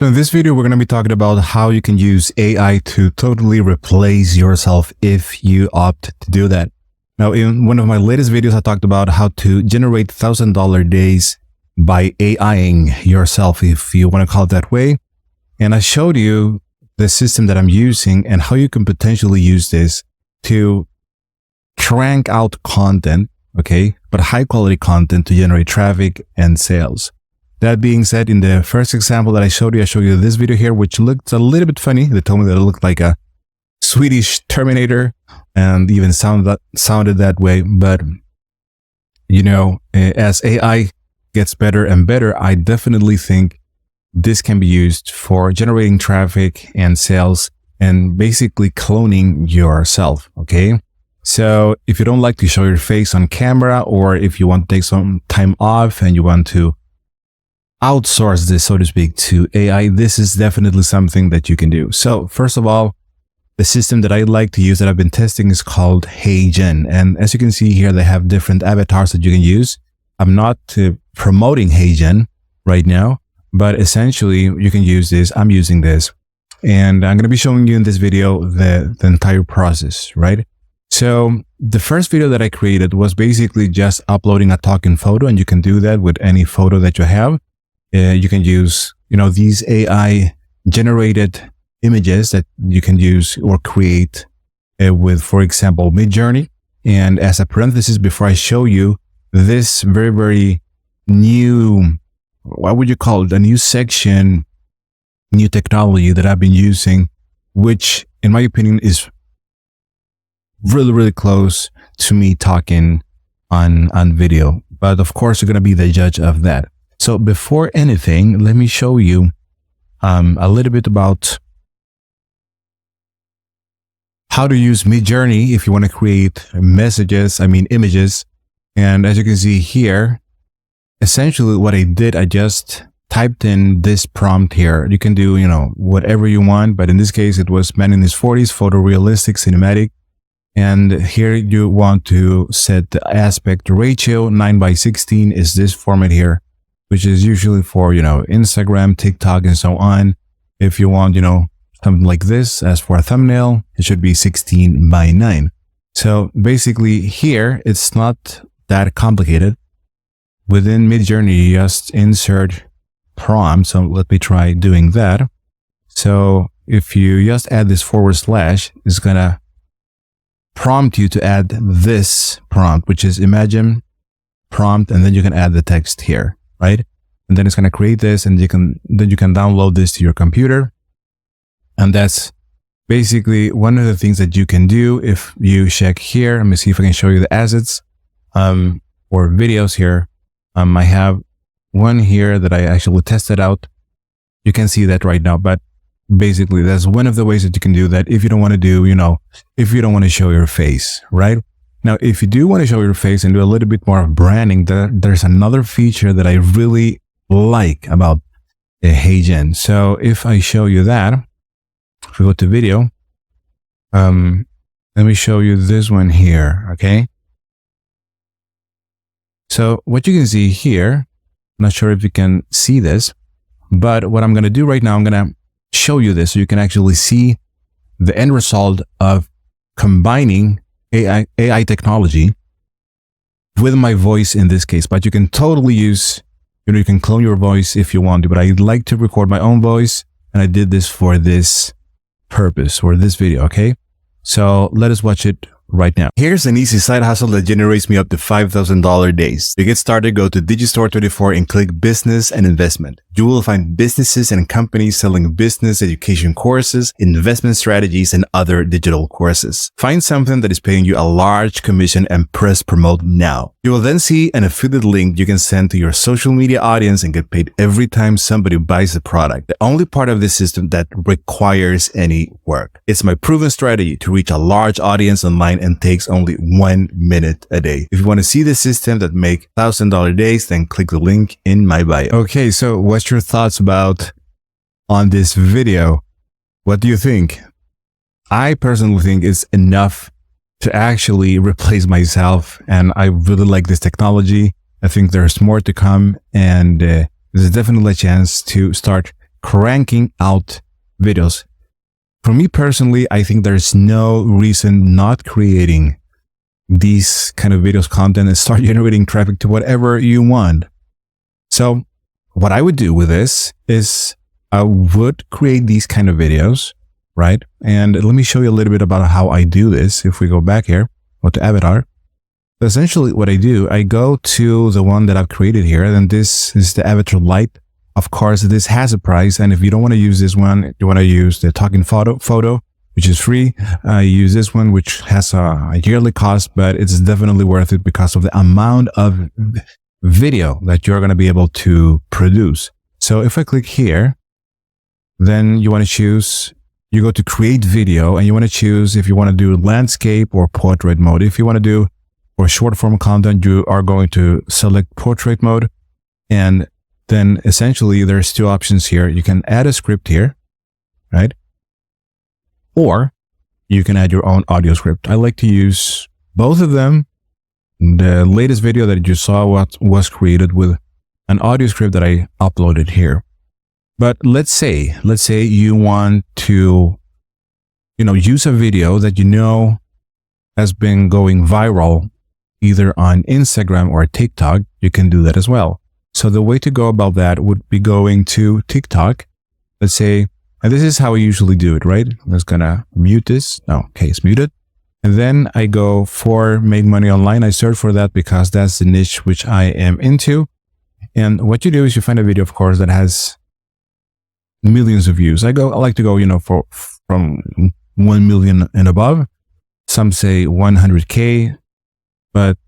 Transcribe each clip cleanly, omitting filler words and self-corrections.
So in this video, we're going to be talking about how you can use AI to totally replace yourself if you opt to do that. Now, in one of my latest videos, I talked about how to generate $1,000 days by AIing yourself, if you want to call it that way. And I showed you the system that I'm using and how you can potentially use this to crank out content, okay, but high quality content to generate traffic and sales. That being said, in the first example that I showed you this video here, which looked a little bit funny. They told me that it looked like a Swedish Terminator and even sounded that way. But, you know, as AI gets better and better, I definitely think this can be used for generating traffic and sales and basically cloning yourself. Okay. So if you don't like to show your face on camera, or if you want to take some time off and you want to outsource this, so to speak, to AI, this is definitely something that you can do. So first of all, the system that I like to use that I've been testing is called Hagen. And as you can see here, they have different avatars that you can use. I'm not promoting Hagen right now, but essentially you can use this. I'm using this and I'm going to be showing you in this video the entire process, right? So the first video that I created was basically just uploading a talking photo, and you can do that with any photo that you have. You can use, you know, these AI generated images that you can use or create with, for example, MidJourney. And as a parenthesis, before I show you this very, very new, what would you call it? A new section, new technology that I've been using, which in my opinion is really, really close to me talking on video. But of course, you're going to be the judge of that. So before anything, let me show you a little bit about how to use MidJourney if you want to create images. And as you can see here, essentially what I did, I just typed in this prompt here. You can do, you know, whatever you want, but in this case, it was man in his 40s, photorealistic, cinematic. And here you want to set the aspect ratio. 9:16 is this format here, which is usually for, you know, Instagram, TikTok, and so on. If you want, you know, something like this, as for a thumbnail, it should be 16:9. So basically here, it's not that complicated. Within MidJourney, you just insert prompt. So let me try doing that. So if you just add this /, it's going to prompt you to add this prompt, which is imagine prompt, and then you can add the text here. Right? And then it's going to create this, and you can download this to your computer. And that's basically one of the things that you can do. If you check here, let me see if I can show you the assets, or videos here. I have one here that I actually tested out. You can see that right now, but basically that's one of the ways that you can do that if you don't want to do, you know, if you don't want to show your face, right? Now, if you do want to show your face and do a little bit more of branding, there's another feature that I really like about Hagen. So if I show you that, if we go to video, let me show you this one here, okay? So what you can see here, I'm not sure if you can see this, but what I'm going to do right now, I'm going to show you this so you can actually see the end result of combining AI technology with my voice in this case. But you can totally use, you know, you can clone your voice if you want to, but I like to record my own voice, and I did this for this purpose, or this video, okay? So let us watch it right now. Here's an easy side hustle that generates me up to $5,000 days. To get started, go to Digistore24 and click Business and Investment. You will find businesses and companies selling business education courses, investment strategies, and other digital courses. Find something that is paying you a large commission and press promote now. You will then see an affiliate link you can send to your social media audience and get paid every time somebody buys the product. The only part of this system that requires any work. It's my proven strategy to reach a large audience online and takes only 1 minute a day. If you want to see the system that make $1,000 days, then click the link in my bio. Okay, so what's your thoughts about on this video? What do you think? I personally think it's enough to actually replace myself, and I really like this technology. I think there's more to come, and there's definitely a chance to start cranking out videos. For me personally, I think there's no reason not creating these kind of videos content and start generating traffic to whatever you want. So what I would do with this is I would create these kind of videos, right? And let me show you a little bit about how I do this. If we go back here, go to avatar. Essentially what I do, I go to the one that I've created here, and this is the avatar light. Of course, this has a price, and if you don't want to use this one, you want to use the talking photo, which is free. Use this one, which has a yearly cost, but it's definitely worth it because of the amount of video that you're going to be able to produce. So if I click here, then you want to choose, you go to create video, and you want to choose if you want to do landscape or portrait mode. If you want to do for short form content, you are going to select portrait mode. And then essentially there's two options here. You can add a script here, right? Or you can add your own audio script. I like to use both of them. The latest video that you saw was created with an audio script that I uploaded here. But let's say you want to, use a video that has been going viral either on Instagram or TikTok. You can do that as well. So the way to go about that would be going to TikTok. Let's say, and this is how I usually do it, right? I'm just gonna mute this. Oh, okay, it's muted. And then I go for make money online. I search for that because that's the niche which I am into. And what you do is you find a video, of course, that has millions of views. I like to go, from 1 million and above. Some say 100K, but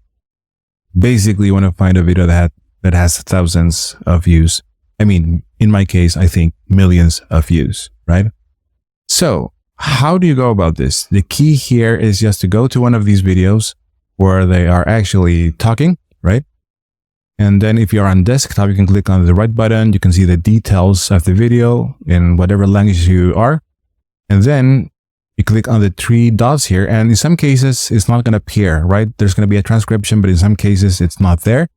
basically you want to find a video that has thousands of views. I mean, in my case, I think millions of views, right? So how do you go about this? The key here is just to go to one of these videos where they are actually talking, right? And then if you're on desktop, you can click on the right button. You can see the details of the video in whatever language you are. And then you click on the three dots here. And in some cases, it's not going to appear, right? There's going to be a transcription, but in some cases, it's not there.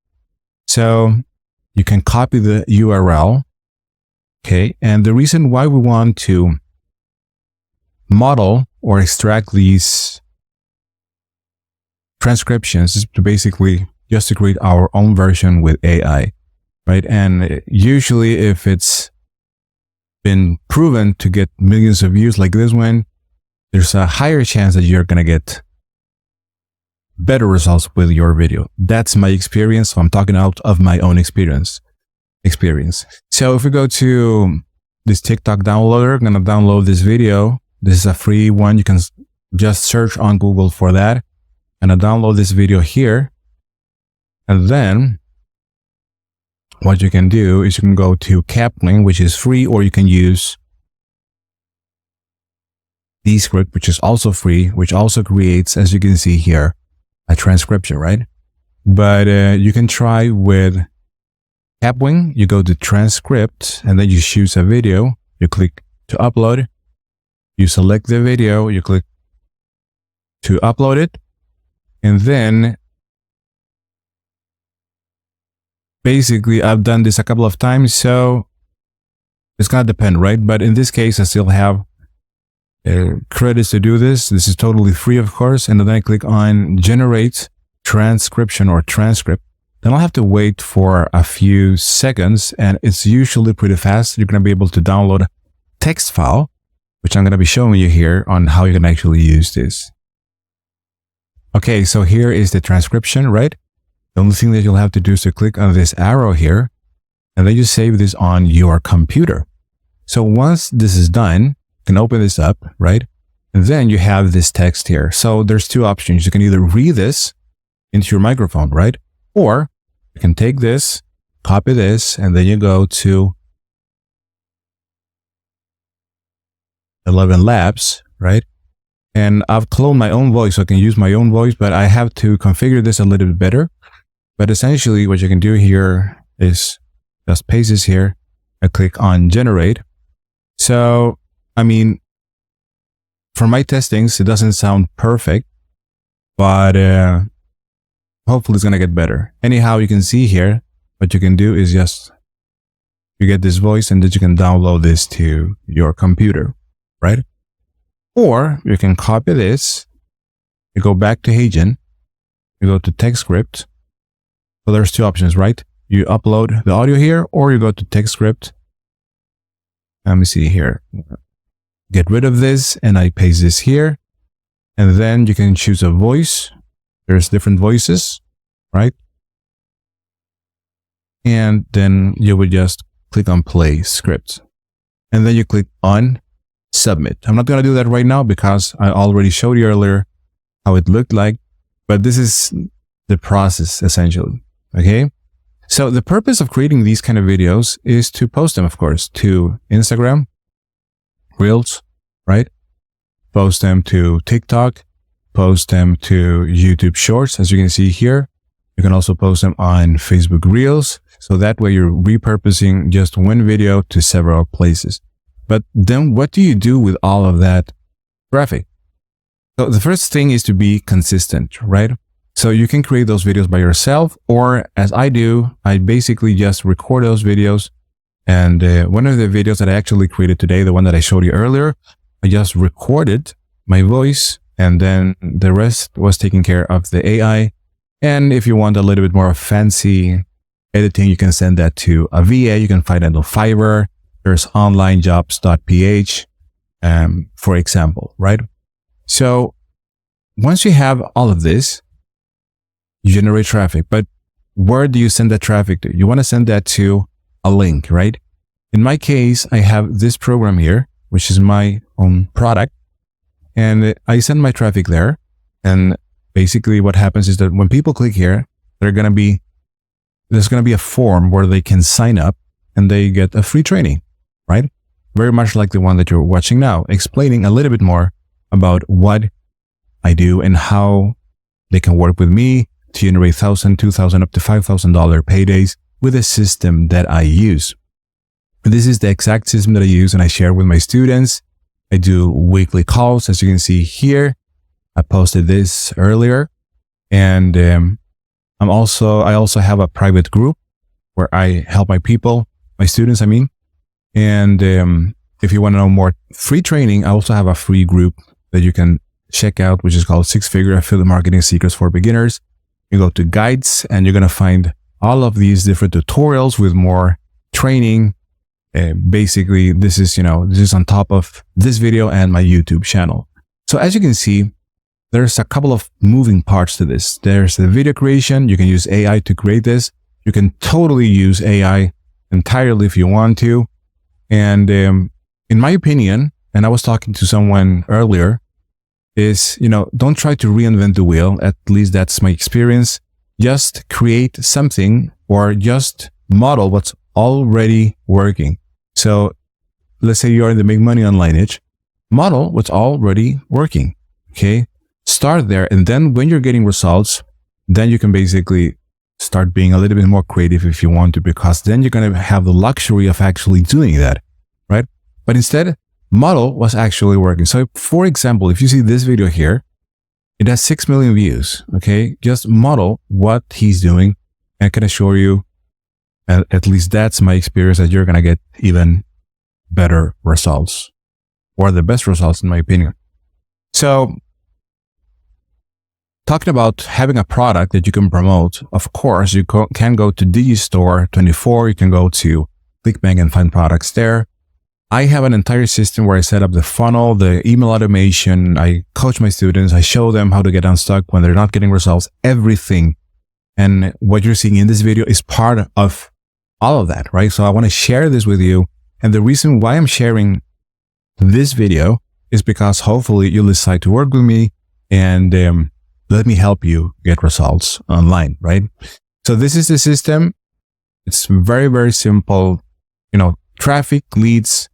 So you can copy the URL. Okay. And the reason why we want to model or extract these transcriptions is to basically just to create our own version with AI, right? And usually if it's been proven to get millions of views like this one, there's a higher chance that you're going to get better results with your video. That's my experience. So I'm talking out of my own experience. So if we go to this TikTok downloader, I'm going to download this video. This is a free one. You can just search on Google for that. And I download this video here. And then what you can do is you can go to Kaplan, which is free, or you can use Descript, which is also free, which also creates, as you can see here, a transcription, right? But you can try with Kaplan. You go to transcript and then you choose a video. You click to upload. You select the video. You click to upload it. And then basically I've done this a couple of times, so it's going to depend, right? But in this case, I still have credits to do this. This is totally free, of course. And then I click on generate transcription or transcript. Then I'll have to wait for a few seconds, and it's usually pretty fast. You're going to be able to download a text file, which I'm going to be showing you here on how you can actually use this. Okay, so here is the transcription, right? The only thing that you'll have to do is to click on this arrow here, and then you save this on your computer. So once this is done, you can open this up, right? And then you have this text here. So there's two options. You can either read this into your microphone, right? Or you can take this, copy this, and then you go to 11 Labs, right? And I've cloned my own voice, so I can use my own voice, but I have to configure this a little bit better. But essentially what you can do here is just paste this here and click on generate. So, I mean, for my testings, it doesn't sound perfect, but hopefully it's going to get better. Anyhow, you can see here, what you can do is just you get this voice, and then you can download this to your computer, right? Or you can copy this, you go back to Hagen, you go to TextScript. So there's two options, right? You upload the audio here, or you go to TextScript. Let me see here. Get rid of this, and I paste this here. And then you can choose a voice. There's different voices, right? And then you would just click on play script. And then you click on submit. I'm not going to do that right now because I already showed you earlier how it looked like, but this is the process essentially. Okay. So the purpose of creating these kind of videos is to post them, of course, to Instagram, Reels, right? Post them to TikTok, post them to YouTube Shorts, as you can see here. You can also post them on Facebook Reels. So that way you're repurposing just one video to several places. But then what do you do with all of that traffic? So the first thing is to be consistent, right? So you can create those videos by yourself, or as I do, I basically just record those videos. And one of the videos that I actually created today, the one that I showed you earlier, I just recorded my voice, and then the rest was taken care of the AI. And if you want a little bit more fancy editing, you can send that to a VA. You can find it on Fiverr. There's onlinejobs.ph, for example, right? So once you have all of this, you generate traffic, but where do you send that traffic to? You want to send that to a link, right? In my case, I have this program here, which is my own product, and I send my traffic there. And basically what happens is that when people click here, there's going to be a form where they can sign up and they get a free training, right? Very much like the one that you're watching now, explaining a little bit more about what I do and how they can work with me to generate $1,000, $2,000, up to $5,000 paydays with a system that I use. This is the exact system that I use and I share with my students. I do weekly calls, as you can see here. I posted this earlier, and I also have a private group where I help my students, I mean. And if you want to know more free training, I also have a free group that you can check out, which is called 6-Figure Affiliate Marketing Secrets for Beginners. You go to guides and you're going to find all of these different tutorials with more training. Basically, this is on top of this video and my YouTube channel. So as you can see, there's a couple of moving parts to this. There's the video creation. You can use AI to create this. You can totally use AI entirely if you want to. And in my opinion, and I was talking to someone earlier, is, don't try to reinvent the wheel. At least that's my experience. Just create something or just model what's already working. So let's say you're in the make money online niche, model what's already working. Okay. Start there. And then when you're getting results, then you can basically start being a little bit more creative if you want to, because then you're going to have the luxury of actually doing that. Right. But instead, model what's actually working. So for example, if you see this video here, it has 6 million views. Okay. Just model what he's doing. And I can assure you, at least that's my experience, that you're going to get even better results, or the best results in my opinion. So talking about having a product that you can promote, of course, you can go to Digistore24. You can go to ClickBank and find products there. I have an entire system where I set up the funnel, the email automation. I coach my students. I show them how to get unstuck when they're not getting results, everything. And what you're seeing in this video is part of all of that, right? So I want to share this with you. And the reason why I'm sharing this video is because hopefully you'll decide to work with me and let me help you get results online, right? So this is the system. It's very, very simple. Traffic, leads.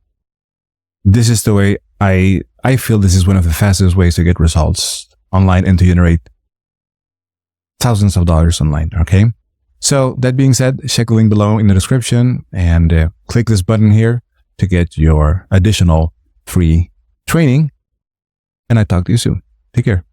This is the way I feel this is one of the fastest ways to get results online and to generate thousands of dollars online. Okay. So that being said, check the link below in the description and click this button here to get your additional free training. And I talk to you soon. Take care.